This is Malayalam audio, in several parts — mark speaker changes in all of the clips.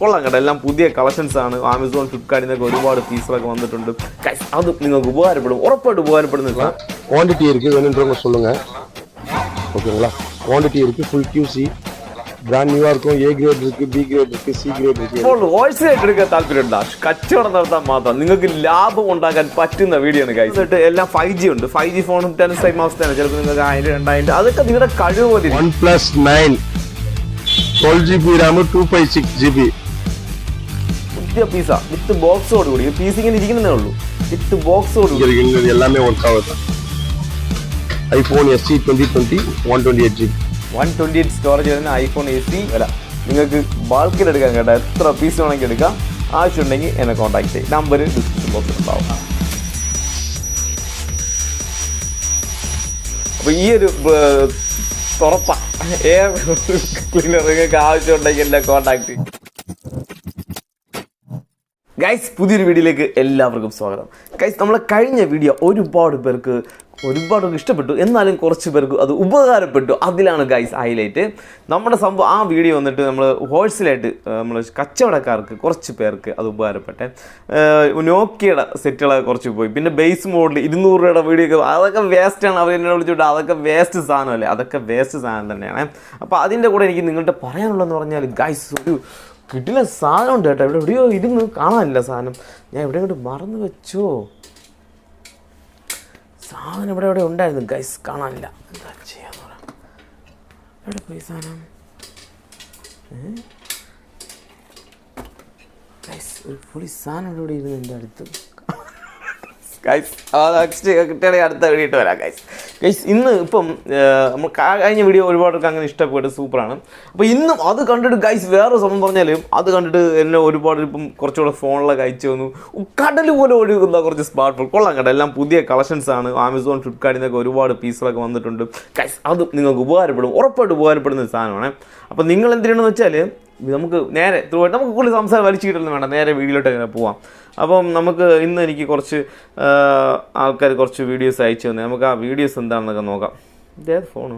Speaker 1: കൊള്ളാം കേട്ടോ, എല്ലാം പുതിയ കളക്ഷൻസ് ആണ്. ആമസോൺ, ഫ്ലിപ്കാർട്ടിൽ നിന്നൊക്കെ ഒരുപാട് പീസുകളൊക്കെ വന്നിട്ടുണ്ട്. അത് നിങ്ങൾക്ക് ഉപകാരപ്പെടും, ഉറപ്പായിട്ട് ഉപകാരപ്പെടുന്നില്ല.
Speaker 2: குவான்டிட்டி இருக்குது, வேணுன்றவங்க சொல்லுங்கள். ஓகேங்களா, குவான்டிட்டி இருக்குது, ஃபுல் கியூசி, பிராண்ட் நியூவாக இருக்கும். ஏ கிரேட் இருக்குது, பி கிரேட் இருக்குது, சி கிரேட் இருக்குது.
Speaker 1: ഇപ്പോൾ ഹോൾസെയിൽ എടുക്കാൻ താല്പര്യമുണ്ടോ? കച്ചവടം നടത്താൻ മാത്രം നിങ്ങൾക്ക് ലാഭം ഉണ്ടാക്കാൻ പറ്റുന്ന വീഡിയോ ആണ് ഗൈസ്. എന്നിട്ട് എല്ലാം 5G ഉണ്ട്. 5G ഫോണും 10 സെയിം അവസ്ഥയാണ്. ചിലപ്പോൾ നിങ്ങൾക്ക് 1000, 2000 അതൊക്കെ നിങ്ങളുടെ കഴിവ് പോലെ.
Speaker 2: OnePlus 9 12GB RAM 256GB
Speaker 1: പുതിയ പീസ വിത്ത് ബോക്സോട് കൂടി. പീസ് ഇങ്ങനെ ഇരിക്കുന്നതേ ഉള്ളൂ, വിത്ത് ബോക്സോട് കൂടി
Speaker 2: எல்லாமே ஒர்க் ஆகுது. iPhone SE 2020 128GB
Speaker 1: 128 സ്റ്റോറേജ് വരുന്ന iPhone SE വില. നിങ്ങൾക്ക് ബൾക്കിൽ എടുക്കാൻ കേട്ടോ, എത്ര പീസ് വേണമെങ്കിൽ എടുക്കാം. ആവശ്യമുണ്ടെങ്കിൽ എന്നെ കോൺടാക്ട് ചെയ്യും. നമ്പർ ഡിസ്ക്രിപ്ഷൻ ബോക്സിൽ ഉണ്ടാവും. അപ്പോൾ ഈ ഒരു തുറപ്പ എയർ ക്ലീനർ നിങ്ങൾക്ക് ആവശ്യമുണ്ടെങ്കിൽ എന്നെ കോൺടാക്ട് ചെയ്യും. ഗൈസ്, പുതിയൊരു വീഡിയോയിലേക്ക് എല്ലാവർക്കും സ്വാഗതം. ഗൈസ്, നമ്മളെ കഴിഞ്ഞ വീഡിയോ ഒരുപാട് പേർക്ക് ഇഷ്ടപ്പെട്ടു, എന്നാലും കുറച്ച് പേർക്ക് അത് ഉപകാരപ്പെട്ടു. അതിലാണ് ഗൈസ് ഹൈലൈറ്റ്. നമ്മുടെ സംഭവം ആ വീഡിയോ വന്നിട്ട് നമ്മൾ ഹോൾസെയിലായിട്ട് നമ്മൾ കച്ചവടക്കാർക്ക് കുറച്ച് പേർക്ക് അത് ഉപകാരപ്പെട്ടെ. നോക്കിയുടെ സെറ്റുകളൊക്കെ കുറച്ച് പോയി. പിന്നെ ബേസ് മോഡൽ 200 രൂപയുടെ വീഡിയോ ഒക്കെ അതൊക്കെ വേസ്റ്റാണ്. അവർ എന്നോട് വിളിച്ചിട്ട് അതൊക്കെ വേസ്റ്റ് സാധനമല്ലേ? അതൊക്കെ വേസ്റ്റ് സാധനം തന്നെയാണ്. അപ്പോൾ അതിൻ്റെ കൂടെ എനിക്ക് നിങ്ങളുടെ പറയാനുള്ളതെന്ന് പറഞ്ഞാൽ ഗൈസ്, ഒരു കിട്ടില്ല സാധനം ഉണ്ട് കേട്ടോ. എവിടെയോ ഇരുന്ന് കാണാനില്ല സാധനം. ഞാൻ എവിടെ കൊണ്ട് മറന്നു വെച്ചോ സാധനം? ഇവിടെ ഉണ്ടായിരുന്നു ഗൈസ്, കാണാനില്ല. എന്താ ചെയ്യാന്ന് പറയാം, എവിടെ പോയി സാധനം? ഗൈസ്, ഒരു പൊളി സാധനം ഇവിടെ ഇരുന്നു എൻ്റെ അടുത്ത്. ഗൈസ്, കിട്ടിയാണെങ്കിൽ അടുത്ത വീഡിയോ ഇട്ട് വരാം ഗൈസ്. ഗൈസ്, ഇന്ന് ഇപ്പം നമ്മൾ കഴിഞ്ഞ വീഡിയോ ഒരുപാടൊക്കെ അങ്ങനെ ഇഷ്ടപ്പെട്ട് സൂപ്പറാണ്. അപ്പോൾ ഇന്നും അത് കണ്ടിട്ട് ഗൈസ് വേറെ സംഭവം പറഞ്ഞാലും അത് കണ്ടിട്ട് എന്നെ ഒരുപാട് ഇപ്പം കുറച്ചുകൂടെ ഫോണിലൊക്കെ അയച്ചു വന്നു. കടൽ പോലെ ഒഴുകുന്ന കുറച്ച് സ്മാർട്ട് ഫോൺ കൊള്ളാം കേട്ടോ. എല്ലാം പുതിയ കളക്ഷൻസ് ആണ്. ആമസോൺ, ഫ്ലിപ്കാർട്ടിൽ നിന്നൊക്കെ ഒരുപാട് പീസുകളൊക്കെ വന്നിട്ടുണ്ട്. ഗൈസ്, അത് നിങ്ങൾക്ക് ഉപകാരപ്പെടും, ഉറപ്പായിട്ട് ഉപകാരപ്പെടുന്ന ഒരു സാധനമാണ്. അപ്പോൾ നിങ്ങൾ എന്തിനാണെന്ന് വെച്ചാൽ നമുക്ക് നേരെ നമുക്ക് കൂടുതൽ സംസാരം വലിച്ചിട്ടൊന്നും വേണ്ട, നേരെ വീഡിയോയിലോട്ട് അങ്ങനെ പോവാം. അപ്പം നമുക്ക് ഇന്ന് എനിക്ക് കുറച്ച് ആൾക്കാർ കുറച്ച് വീഡിയോസ് അയച്ചു തന്നെ. നമുക്ക് ആ വീഡിയോസ് എന്താണെന്നൊക്കെ നോക്കാം. ഇതേത് ഫോണ്?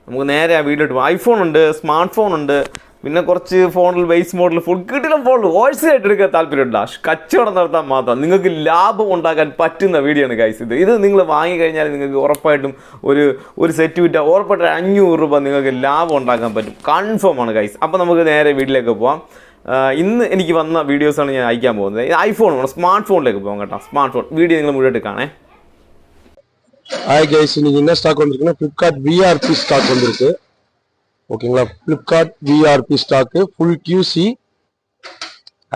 Speaker 1: നമുക്ക് നേരെ ആ വീഡിയോട്ട് പോകാം. ഐഫോൺ ഉണ്ട്, സ്മാർട്ട് ഫോൺ ഉണ്ട്, പിന്നെ കുറച്ച് ഫോണിൽ ബേസ് മോഡൽ ഫുൾ കിട്ടില്ല ഫോണിൽ ഹോൾസെയിലായിട്ട് എടുക്കാൻ താല്പര്യമുണ്ടോ? കച്ചവടം നടത്താൻ മാത്രം നിങ്ങൾക്ക് ലാഭം ഉണ്ടാക്കാൻ പറ്റുന്ന വീഡിയോ ആണ് ഗൈസ്. ഇത് നിങ്ങൾ വാങ്ങിക്കഴിഞ്ഞാൽ നിങ്ങൾക്ക് ഉറപ്പായിട്ടും ഒരു സെറ്റ് വിറ്റാൽ ഉറപ്പായിട്ട് 500 രൂപ നിങ്ങൾക്ക് ലാഭം ഉണ്ടാക്കാൻ പറ്റും. കൺഫേം ആണ് ഗൈസ്. അപ്പോൾ നമുക്ക് നേരെ വീട്ടിലേക്ക് പോകാം. ഇന്ന് എനിക്ക് വന്ന വീഡിയോസാണ് ഞാൻ അയക്കാൻ പോകുന്നത്. ഐഫോൺ വേണം, സ്മാർട്ട് ഫോണിലേക്ക് പോകാം കേട്ടോ. സ്മാർട്ട് ഫോൺ വീഡിയോ നിങ്ങൾ മുഴുവൻ കാണേ.
Speaker 2: ஹாய் கைஸ், இன்னைக்கு என்ன ஸ்டாக் வந்திருக்குன்னா ஃப்ளிப்கார்ட் விஆர்பி ஸ்டாக் வந்திருக்கு. ஓகேங்களா, Flipkart VRB stock full QC.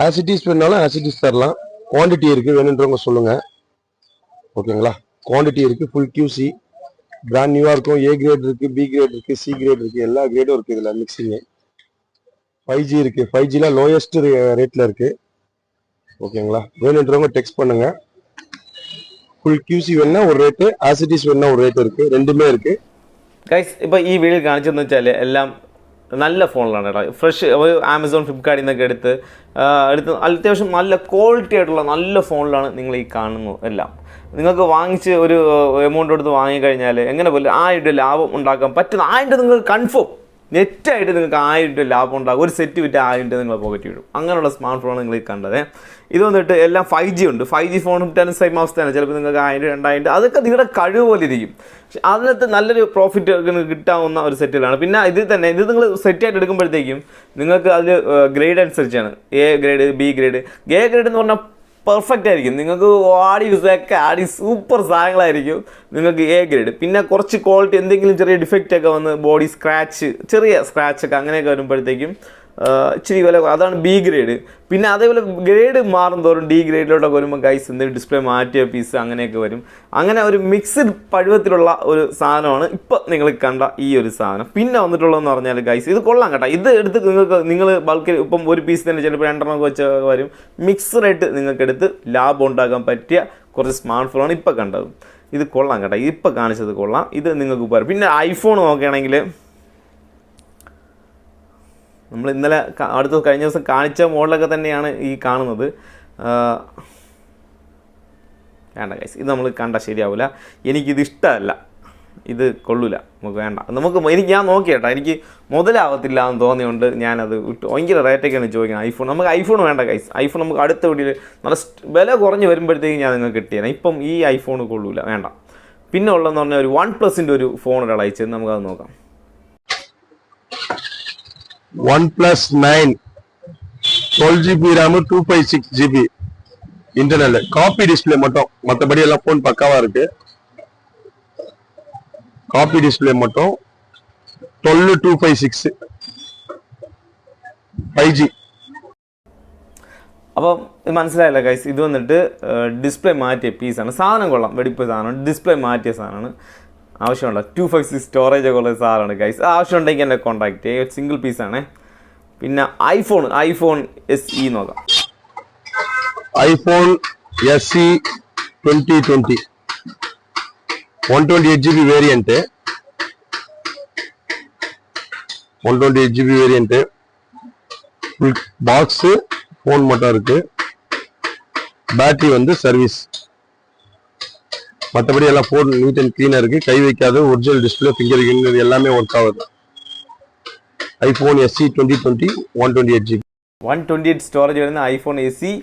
Speaker 2: As it is வேணாலும் ஆசிட்டிஸ் தரலாம். குவான்டிட்டி இருக்குது, வேணுன்றவங்க சொல்லுங்கள். ஓகேங்களா, குவான்டிட்டி இருக்குது, ஃபுல் கியூசி, பிராண்ட் நியூவாக இருக்கும். ஏ கிரேட் இருக்குது, பி கிரேட் இருக்குது, சி கிரேட் இருக்குது, எல்லா கிரேடும் இருக்குது. இதில் மிக்சிங்கு 5G இருக்குது. 5Gல லோயஸ்ட் ரேட்டில் இருக்குது. ஓகேங்களா, வேணுன்றவங்க டெக்ஸ்ட் பண்ணுங்கள். ഫുൾ ക്യൂസി വേണ ഒരു റേറ്റ്, ആസിറ്റീസ് വേണ ഒരു റേറ്റ് இருக்குது. ரெண்டுமே இருக்குது
Speaker 1: ഗൈസ്. ഇപ്പോൾ ഈ വീഡിയോ കാണിച്ചതെന്ന് വെച്ചാൽ എല്ലാം നല്ല ഫോണിലാണ് കേട്ടോ. ഫ്രഷ് ആമസോൺ, ഫ്ലിപ്കാർട്ടിൽ നിന്നൊക്കെ എടുത്ത് അത്യാവശ്യം നല്ല ക്വാളിറ്റി ആയിട്ടുള്ള നല്ല ഫോണിലാണ് നിങ്ങൾ ഈ കാണുന്നത് എല്ലാം. നിങ്ങൾക്ക് വാങ്ങിച്ച് ഒരു എമൗണ്ട് എടുത്ത് വാങ്ങിക്കഴിഞ്ഞാൽ എങ്ങനെ പോലും 1000 രൂപ ലാഭം ഉണ്ടാക്കാൻ പറ്റുന്ന 1000 രൂപ നിങ്ങൾക്ക് കൺഫേം നെറ്റായിട്ട് നിങ്ങൾക്ക് 1000 രൂപ ലാഭം ഉണ്ടാകും. ഒരു സെറ്റ് വിറ്റ് 1000 രൂപ നിങ്ങളെ പോക്കറ്റ് വിടും. അങ്ങനെയുള്ള സ്മാർട്ട് ഫോണാണ് നിങ്ങൾ കണ്ടത്. ഇത് വന്നിട്ട് എല്ലാം 5G ഉണ്ട്. 5G ഫോണും 10 സെയിം അവസ്ഥയാണ്. ചിലപ്പോൾ നിങ്ങൾക്ക് 1000, 2000 അതൊക്കെ നിങ്ങളുടെ കഴിവ് പോലെ ഇരിക്കും. പക്ഷെ അതിനകത്ത് നല്ലൊരു പ്രോഫിറ്റ് കിട്ടാവുന്ന ഒരു സെറ്റിലാണ്. പിന്നെ ഇത് നിങ്ങൾ സെറ്റായിട്ട് എടുക്കുമ്പോഴത്തേക്കും നിങ്ങൾക്ക് അതിൽ ഗ്രേഡ് അനുസരിച്ചാണ്. A grade, B grade. A grade എന്ന് പറഞ്ഞാൽ പെർഫെക്റ്റ് ആയിരിക്കും. നിങ്ങൾക്ക് ആടി സൂപ്പർ സാധനങ്ങളായിരിക്കും നിങ്ങൾക്ക് എ ഗ്രേഡ്. പിന്നെ കുറച്ച് ക്വാളിറ്റി എന്തെങ്കിലും ചെറിയ ഡിഫക്റ്റ് ഒക്കെ വന്ന് ബോഡി സ്ക്രാച്ച്, ചെറിയ സ്ക്രാച്ചൊക്കെ അങ്ങനെയൊക്കെ വരുമ്പോഴത്തേക്കും ഇച്ചിരി വില, അതാണ് ബി ഗ്രേഡ്. പിന്നെ അതേപോലെ ഗ്രേഡ് മാറും തോറും ഡി ഗ്രേഡിലോട്ടൊക്കെ വരുമ്പോൾ ഗൈസ് എന്തെങ്കിലും ഡിസ്പ്ലേ മാറ്റിയ പീസ് അങ്ങനെയൊക്കെ വരും. അങ്ങനെ ഒരു മിക്സ്ഡ് പരുവത്തിലുള്ള ഒരു സാധനമാണ് ഇപ്പം നിങ്ങൾ കണ്ട ഈ ഒരു സാധനം. പിന്നെ വന്നിട്ടുള്ളതെന്ന് പറഞ്ഞാൽ ഗൈസ്, ഇത് കൊള്ളാം കേട്ടോ. ഇത് എടുത്ത് നിങ്ങൾ ബൾക്കിൽ ഇപ്പം ഒരു പീസ് തന്നെ ചിലപ്പോൾ 2 എണ്ണം വെച്ച് വരും. മിക്സറായിട്ട് നിങ്ങൾക്ക് എടുത്ത് ലാഭം ഉണ്ടാക്കാൻ പറ്റിയ കുറച്ച് സ്മാർട്ട് ഫോണാണ് ഇപ്പം കണ്ടത്. ഇത് കൊള്ളാം കേട്ടോ. ഇപ്പം കാണിച്ചത് കൊള്ളാം. ഇത് നിങ്ങൾക്ക് ഉപകാരം. പിന്നെ ഐഫോൺ നോക്കുകയാണെങ്കിൽ നമ്മൾ ഇന്നലെ കഴിഞ്ഞ ദിവസം കാണിച്ച മോഡലൊക്കെ തന്നെയാണ് ഈ കാണുന്നത്. വേണ്ട ഗൈസ്, ഇത് നമ്മൾ കണ്ടാൽ ശരിയാവില്ല. എനിക്കിത് ഇഷ്ടമല്ല. ഇത് കൊള്ളൂല, നമുക്ക് വേണ്ട. ഞാൻ നോക്കിയേട്ടാ, എനിക്ക് മുതലാവത്തില്ല എന്ന് തോന്നിയുകൊണ്ട് ഞാനത് വിട്ടു. ഭയങ്കര റേറ്റൊക്കെയാണ് ചോദിക്കുന്നത് ഐഫോൺ. നമുക്ക് ഐഫോൺ വേണ്ട ഗൈസ്. ഐഫോൺ നമുക്ക് അടുത്ത വീഡിയോയിൽ നല്ല വില കുറഞ്ഞ് വരുമ്പോഴത്തേക്കും ഞാൻ നിങ്ങൾക്ക് കിട്ടിയാണ്. ഇപ്പം ഈ ഐഫോൺ കൊള്ളൂല, വേണ്ട. പിന്നെ ഉള്ളതെന്ന് പറഞ്ഞാൽ ഒരു OnePlus-ൻ്റെ ഒരു ഫോൺ ഒരാൾ അയച്ചത്, നമുക്കത് നോക്കാം.
Speaker 2: OnePlus 9 12GB RAM 256GB internal. Copy display மட்டும், மற்றபடி எல்லாம் போன் பக்காவா இருக்கு. காப்பி டிஸ்பிளே மட்டும் 12256 5G.
Speaker 1: അപ്പം ഇത് മനസ്സിലായില്ല ഗൈസ്. ഇത് വന്നിട്ട് ഡിസ്പ്ലേ മാറ്റിയ പീസാണ്. സാധനം കൊള്ളാം, വെടിപ്പ് സാധനമാണ്. ഡിസ്പ്ലേ മാറ്റിയ സാധനമാണ്. ആവശ്യമുള്ള 256 സ്റ്റോറേജൊക്കെ ഉള്ള സാധനമാണ് ഗൈസ്. ആവശ്യമുണ്ടെങ്കിൽ എന്നെ കോൺടാക്ട് ചെയ്യുക. സിംഗിൾ പീസാണ്. പിന്നെ ഐഫോൺ SE നോക്കാം.
Speaker 2: iPhone SE 2020 128GB variant. 128GB variant. Box phone மட்டும் இருக்கு. பேட்டரி வந்து சர்வீஸ். மற்றபடி எல்லாம் ஃபோன் நீட் அண்ட் கிளீனா இருக்கு. கை வைக்காத ஒரிஜினல் டிஸ்பிளே, ஃபிங்கர் பிரிண்ட் எல்லாமே ஒர்க் ஆகுது. iPhone SE 2020 128GB
Speaker 1: 128 സ്റ്റോറേജ് വരുന്ന iPhone SE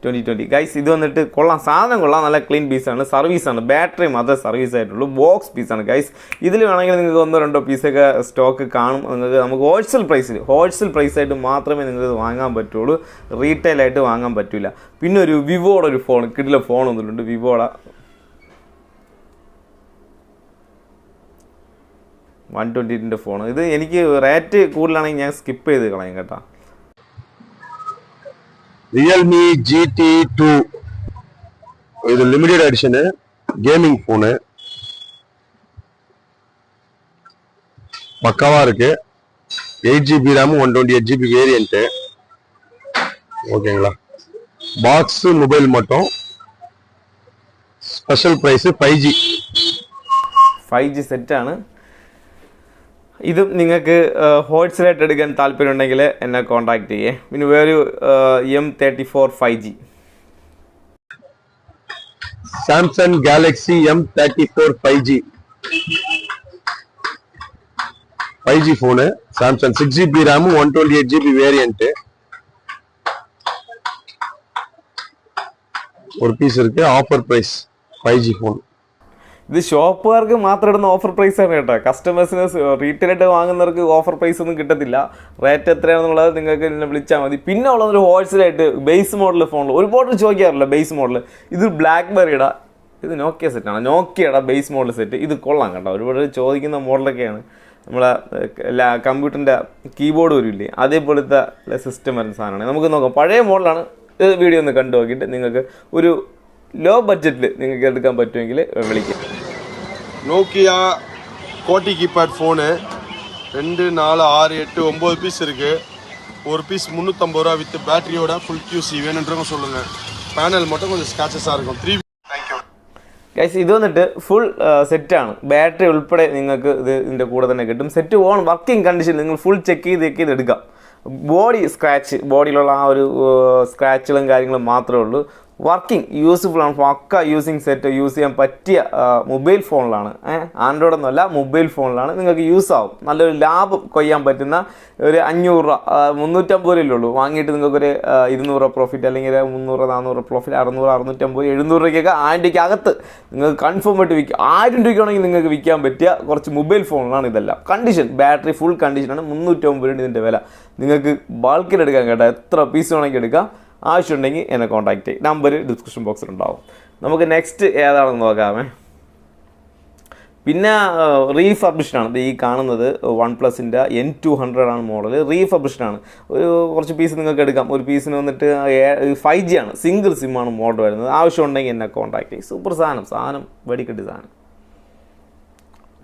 Speaker 1: 2020 ഗൈസ്. ഇത് വന്നിട്ട് കൊള്ളാം, സാധനം കൊള്ളാം, നല്ല ക്ലീൻ പീസാണ്. സർവീസാണ്, ബാറ്ററി മാത്രമേ സർവീസ് ആയിട്ടുള്ളൂ. ബോക്സ് പീസാണ് ഗൈസ്. ഇതിൽ വേണമെങ്കിൽ നിങ്ങൾക്ക് 1-2 പീസൊക്കെ സ്റ്റോക്ക് കാണും. നമുക്ക് ഹോൾസെയിൽ പ്രൈസായിട്ട് മാത്രമേ നിങ്ങൾക്ക് വാങ്ങാൻ പറ്റുള്ളൂ. റീറ്റെയിലായിട്ട് വാങ്ങാൻ പറ്റില്ല. പിന്നെ ഒരു വിവോയുടെ ഒരു ഫോൺ, കിടില ഫോൺ ഒന്നുണ്ട്, വിവോയുടെ 128ൻ്റെ ഫോൺ. ഇത് എനിക്ക് റേറ്റ് കൂടുതലാണെങ്കിൽ ഞാൻ സ്കിപ്പ് ചെയ്ത് കളയും കേട്ടോ.
Speaker 2: Realme GT2 இது லிமிடெட் எடிஷன் கேமிங் போனு. பக்காவா இருக்கு. 8GB RAM 128GB variant. ஓகேங்களா. பாக்ஸ் மொபைல் மட்டும். ஸ்பெஷல் பிரைஸ்
Speaker 1: 5G സെറ്റാണ്. ഇതും നിങ്ങൾക്ക് ഹോൾസെയിലായിട്ട് എടുക്കാൻ താല്പര്യമുണ്ടെങ്കിൽ എന്നെ കോൺടാക്ട് ചെയ്യേ. പിന്നെ വേറൊരു M34 5G,
Speaker 2: Samsung Galaxy M34 5G phone. Samsung 6GB RAM 128GB variant. ஒரு பீஸ் இருக்கு. Offer price 5G phone.
Speaker 1: ഇത് ഷോപ്പുകാർക്ക് മാത്രം ഇടുന്ന ഓഫർ പ്രൈസാണ് കേട്ടോ. കസ്റ്റമേഴ്സിന് റീറ്റെയിലായിട്ട് വാങ്ങുന്നവർക്ക് ഓഫർ പ്രൈസ് ഒന്നും കിട്ടത്തില്ല. റേറ്റ് എത്രയാണെന്നുള്ളത് നിങ്ങൾക്ക് എന്നെ വിളിച്ചാൽ മതി. പിന്നെ ഉള്ളതൊരു ഹോൾസെയിലായിട്ട് ബേസ് മോഡൽ ഫോണിൽ ഒരുപാട് ചോദിക്കാറില്ല. ബേസ് മോഡൽ ഇത് ബ്ലാക്ക്ബെറിയുടെ, ഇത് നോക്കിയ സെറ്റാണ്. നോക്കിയയുടെ ബേസ് മോഡൽ സെറ്റ്. ഇത് കൊള്ളാം കേട്ടോ. ഒരുപാട് ചോദിക്കുന്ന മോഡലൊക്കെയാണ്. നമ്മളെ കമ്പ്യൂട്ടറിൻ്റെ കീബോർഡ് വരില്ലേ, അതേപോലത്തെ സിസ്റ്റം വരുന്ന സാധനമാണ്. നമുക്ക് നോക്കാം. പഴയ മോഡലാണ്. ഇത് വീഡിയോ ഒന്ന് കണ്ടു നോക്കിയിട്ട് നിങ്ങൾക്ക് ഒരു ലോ ബഡ്ജറ്റിൽ നിങ്ങൾക്ക് എടുക്കാൻ പറ്റുമെങ്കിൽ വിളിക്കാം.
Speaker 2: நோக்கியா கோட்டி கீபேட் ஃபோனு 2 4 6 8 9 பீஸ் இருக்கு. ஒரு பீஸ் 350 ரூபா வித் பேட்டரியோட ஃபுல் QC வேணுன்றவங்க சொல்லுங்க. பேனல் மட்டும் கொஞ்சம் ஸ்க்ராச்சஸாக இருக்கும். 3 தேங்க்யூ
Speaker 1: ഗൈസ്. ഇത് വന്നിട്ട് ഫുൾ സെറ്റാണ്. ബാറ്ററി ഉൾപ്പെടെ നിങ്ങൾക്ക് ഇതിൻ്റെ കൂടെ തന്നെ കിട്ടും. സെറ്റ് ഓൺ വർക്കിംഗ് കണ്ടീഷൻ നിങ്ങൾ ഫുൾ ചെക്ക് ചെയ്ത് എടുക്കാം. ബോഡിയിലുള്ള ആ ഒരു സ്ക്രാച്ചുകളും കാര്യങ്ങളും മാത്രമേ ഉള്ളൂ. വർക്കിംഗ് യൂസ്ഫുൾ ആണ്. പക്ക യൂസിങ് സെറ്റ് യൂസ് ചെയ്യാൻ പറ്റിയ മൊബൈൽ ഫോണിലാണ്. ആൻഡ്രോയിഡ് ഒന്നുമല്ല, മൊബൈൽ ഫോണിലാണ്. നിങ്ങൾക്ക് യൂസ് ആവും. നല്ലൊരു ലാഭം കൊയ്യാൻ പറ്റുന്ന ഒരു 500 രൂപ 350 രൂപയിലുള്ളൂ. വാങ്ങിയിട്ട് നിങ്ങൾക്കൊരു 200 രൂപ പ്രോഫിറ്റ്, അല്ലെങ്കിൽ 300 400 പ്രോഫിറ്റ്, 600 650 700 രൂപയ്ക്കൊക്കെ 1000 രൂപയ്ക്ക് അകത്ത് നിങ്ങൾക്ക് കൺഫേം ആയിട്ട് വിൽക്കാം. 1000 രൂപയ്ക്കാണെങ്കിൽ നിങ്ങൾക്ക് വിൽക്കാൻ പറ്റിയ കുറച്ച് മൊബൈൽ ഫോണിലാണ് ഇതെല്ലാം. കണ്ടീഷൻ ബാറ്ററി ഫുൾ കണ്ടീഷനാണ്. 350 രൂപ ഇതിൻ്റെ വില. നിങ്ങൾക്ക് ബൾക്കിൽ എടുക്കാൻ കേട്ടോ. എത്ര പീസ് വേണമെങ്കിൽ എടുക്കാം. ആവശ്യമുണ്ടെങ്കിൽ എന്നെ കോൺടാക്ട് ചെയ്യും. നമ്പർ ഡിസ്ക്രിപ്ഷൻ ബോക്സിലുണ്ടാവും. നമുക്ക് നെക്സ്റ്റ് ഏതാണെന്ന് നോക്കാമേ. പിന്നെ റീഫർബിഷ്ഡാണ് ഈ കാണുന്നത്. OnePlus-ൻ്റെ N200 ആണ് മോഡൽ. റീഫർബിഷ്ഡാണ്. ഒരു കുറച്ച് പീസ് നിങ്ങൾക്ക് എടുക്കാം. ഒരു പീസിന് വന്നിട്ട് 5G ആണ്. സിംഗിൾ സിമ്മാണ് മോഡൽ വരുന്നത്. ആവശ്യമുണ്ടെങ്കിൽ എന്നെ കോൺടാക്ട് ചെയ്യും. സൂപ്പർ സാധനം വെടിക്കെട്ടി സാധനം.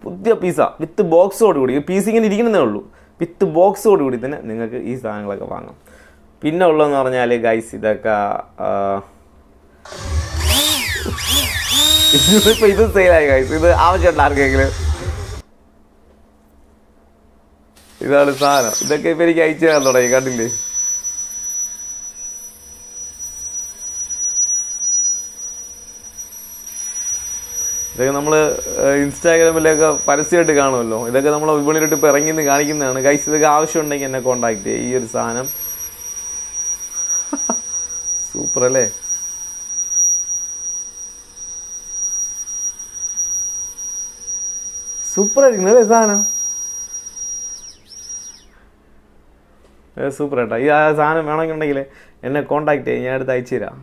Speaker 1: പുതിയ പീസാണ് വിത്ത് ബോക്സോടുകൂടി. പീസ് ഇങ്ങനെ ഇരിക്കുന്നതേ ഉള്ളൂ. വിത്ത് ബോക്സോടുകൂടി തന്നെ നിങ്ങൾക്ക് ഈ സാധനങ്ങളൊക്കെ വാങ്ങാം. പിന്നെ ഉള്ളതെന്ന് പറഞ്ഞാൽ ഗൈസ് ഇതൊക്കെ ഇപ്പം ഇത് സെയിലായി ഗൈസ്. ഇത് ആവശ്യമുണ്ട് ആർക്കെങ്കിലും. ഇതാണ് സാധനം. ഇതൊക്കെ ഇപ്പം എനിക്ക് അയച്ചു തരാൻ തുടങ്ങി. കണ്ടില്ലേ? ഇതൊക്കെ നമ്മൾ ഇൻസ്റ്റാഗ്രാമിലൊക്കെ പരസ്യമായിട്ട് കാണുമല്ലോ. ഇതൊക്കെ നമ്മൾ വിപണിയിലോട്ട് ഇപ്പോൾ ഇറങ്ങിന്ന് കാണിക്കുന്നതാണ് ഗൈസ്. ഇതൊക്കെ ആവശ്യമുണ്ടെങ്കിൽ എന്നെ കോൺടാക്ട് ചെയ്യുക. ഈ ഒരു സാധനം സൂപ്പർ അല്ലേ? സൂപ്പറായിരിക്കും അല്ലേ സാധനം? സൂപ്പർ കേട്ടോ. ഈ സാധനം വേണമെന്നുണ്ടെങ്കിൽ എന്നെ കോൺടാക്ട് ചെയ്യും, ഞാൻ അടുത്ത് അയച്ചു തരാം.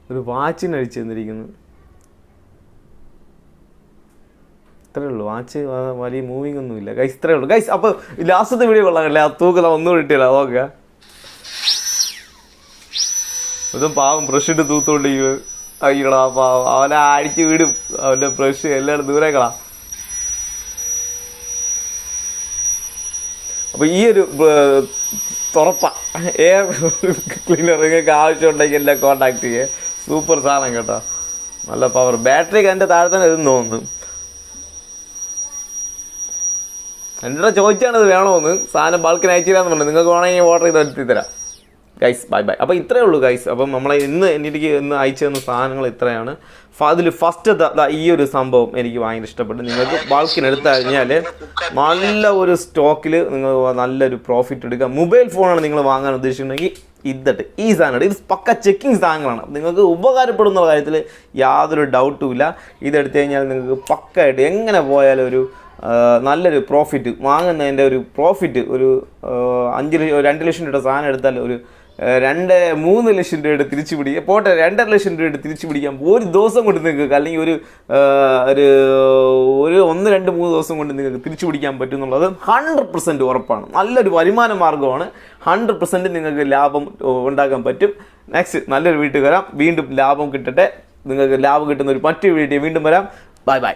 Speaker 1: ഒരു വാച്ചിന് അഴിച്ചു തന്നിരിക്കുന്നു. ഇത്രയേ ഉള്ളൂ. വാച്ച് വലിയ മൂവിങ് ഒന്നുമില്ല ഗൈസ്, ഇത്രയേ ഉള്ളൂ ഗൈസ്. അപ്പോൾ ലാസ്റ്റത്തെ വീഡിയോ കൊള്ളാമല്ലേ? ആ തൂക്കം ഒന്നും കിട്ടിയില്ല. നോക്കുക, ഇതും പാവം ബ്രഷ് ഇട്ട് തൂത്തോണ്ട് അയ്യടാ പാവം. അവനെ അടിച്ച് വിടും, അവൻ്റെ ബ്രഷ് എല്ലാവരും ദൂരേക്കളാ. അപ്പോൾ ഈ ഒരു തുറപ്പ എയർ ക്ലീനർ നിങ്ങൾക്ക് ആവശ്യമുണ്ടെങ്കിൽ എല്ലാം കോൺടാക്ട് ചെയ്യേ. സൂപ്പർ സാധനം കേട്ടോ, നല്ല പവർ. ബാറ്ററിക്ക് എൻ്റെ താഴെ തന്നെ ഇതെന്ന് തോന്നുന്നു. എൻ്റെ ചോദിച്ചാണ് ഇത് വേണമെന്ന്. സാധനം ബൾക്കിന് അയച്ചു തരാമെന്ന് പറഞ്ഞു. നിങ്ങൾക്ക് വേണമെങ്കിൽ ഓർഡർ ചെയ്ത് എടുത്തി തരാം ഗൈസ്. Bye bye. അപ്പോൾ ഇത്രയേ ഉള്ളൂ ഗൈസ്. അപ്പം നമ്മളെ എനിക്ക് അയച്ചു തന്ന സാധനങ്ങൾ ഇത്രയാണ്. അതിൽ ഫസ്റ്റ് ഈ ഒരു സംഭവം എനിക്ക് ഭയങ്കര ഇഷ്ടപ്പെട്ടു. നിങ്ങൾക്ക് ബൾക്കിന് എടുത്തു കഴിഞ്ഞാൽ നല്ല ഒരു സ്റ്റോക്കിൽ നിങ്ങൾ നല്ലൊരു പ്രോഫിറ്റ് എടുക്കുക. മൊബൈൽ ഫോണാണ് നിങ്ങൾ വാങ്ങാൻ ഉദ്ദേശിച്ചിട്ടുണ്ടെങ്കിൽ ഈ സാധനമാണ്. ഇത് പക്ക ചെക്കിങ് സാധനങ്ങളാണ്. നിങ്ങൾക്ക് ഉപകാരപ്പെടുന്ന കാര്യത്തിൽ യാതൊരു ഡൗട്ടും ഇല്ല. ഇതെടുത്തു കഴിഞ്ഞാൽ നിങ്ങൾക്ക് പക്കായിട്ട് എങ്ങനെ പോയാലും ഒരു നല്ലൊരു പ്രോഫിറ്റ് വാങ്ങുന്നതിൻ്റെ ഒരു പ്രോഫിറ്റ് ഒരു 2 ലക്ഷം രൂപയുടെ സാധനം എടുത്താൽ ഒരു 2-3 ലക്ഷം രൂപയുടെ തിരിച്ചു പിടിക്കുക. പോട്ടെ, 2.5 ലക്ഷം രൂപയുടെ തിരിച്ചു പിടിക്കാം ഒരു ദിവസം കൊണ്ട് നിങ്ങൾക്ക്, അല്ലെങ്കിൽ ഒരു 1-2-3 ദിവസം കൊണ്ട് നിങ്ങൾക്ക് തിരിച്ചു പിടിക്കാൻ പറ്റും എന്നുള്ളത് 100% ഉറപ്പാണ്. നല്ലൊരു വരുമാന മാർഗ്ഗമാണ്. 100% നിങ്ങൾക്ക് ലാഭം ഉണ്ടാക്കാൻ പറ്റും. നെക്സ്റ്റ് നല്ലൊരു വീട്ടിൽ വരാം, വീണ്ടും ലാഭം കിട്ടട്ടെ. നിങ്ങൾക്ക് ലാഭം കിട്ടുന്ന ഒരു മറ്റൊരു വീഡിയോ വീണ്ടും വരാം. Bye bye.